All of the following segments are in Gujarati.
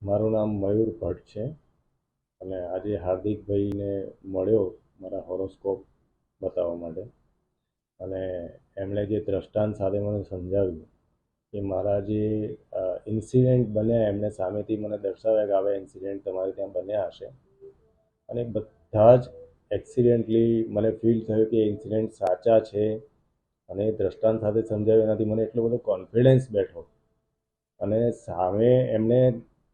મારું નામ મયુર ભટ્ટ છે અને આજે હાર્દિકભાઈને મળ્યો મારા હોરોસ્કોપ બતાવવા માટે. અને એમણે જે દ્રષ્ટાંત સાથે મને સમજાવ્યું કે મારા જે ઇન્સિડન્ટ બન્યા એમણે સામેથી મને દર્શાવ્યા કે આવા ઇન્સિડન્ટ તમારે ત્યાં બન્યા હશે. અને બધા જ એક્સિડન્ટલી મને ફીલ થયું કે ઇન્સિડન્ટ સાચા છે. અને એ દ્રષ્ટાંત સાથે સમજાવ્યું એનાથી મને એટલો બધો કોન્ફિડન્સ બેઠો. અને સામે એમણે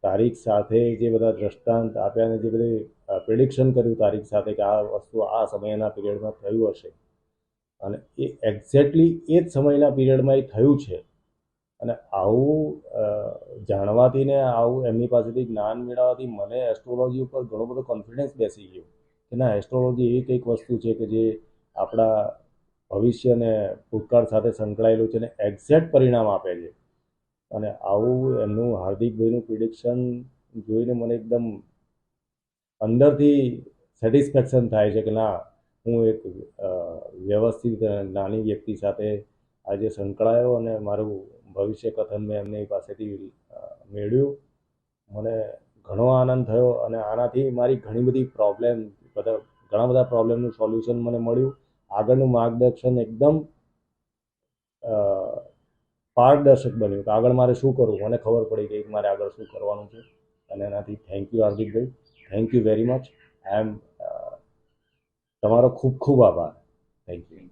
તારીખ સાથે જે બધા દ્રષ્ટાંત આપ્યા અને જે બધી પ્રિડિક્શન કર્યું તારીખ સાથે કે આ વસ્તુ આ સમયના પીરિયડમાં થયું હશે અને એ એક્ઝેક્ટલી એ જ સમયના પીરિયડમાં એ થયું છે. અને આવું જાણવાથી ને આવું એમની પાસેથી જ્ઞાન મેળવવાથી મને એસ્ટ્રોલોજી ઉપર ઘણો બધો કોન્ફિડન્સ બેસી ગયો કે ના, એસ્ટ્રોલોજી એવી કંઈક વસ્તુ છે કે જે આપણા ભવિષ્ય અને ભૂતકાળ સાથે સંકળાયેલું છે અને એક્ઝેક્ટ પરિણામ આપે છે. અને આવું એમનું હાર્દિકભાઈનું પ્રિડિક્શન જોઈને મને એકદમ અંદરથી સેટિસ્ફેક્શન થાય છે કે ના, હું એક વ્યવસ્થિત નાની વ્યક્તિ સાથે આજે સંકળાયો અને મારું ભવિષ્ય કથન મેં એમની પાસેથી મેળવ્યું. મને ઘણો આનંદ થયો અને આનાથી મારી ઘણી બધી પ્રોબ્લેમ ઘણા બધા પ્રોબ્લેમનું સોલ્યુશન મને મળ્યું. આગળનું માર્ગદર્શન એકદમ પારદર્શક બન્યું કે આગળ મારે શું કરવું મને ખબર પડી ગઈ કે મારે આગળ શું કરવાનું છે. અને એનાથી થેન્ક યુ હાર્દિકભાઈ, thank you very much. I am તમારો ખૂબ ખૂબ આભાર. Thank you.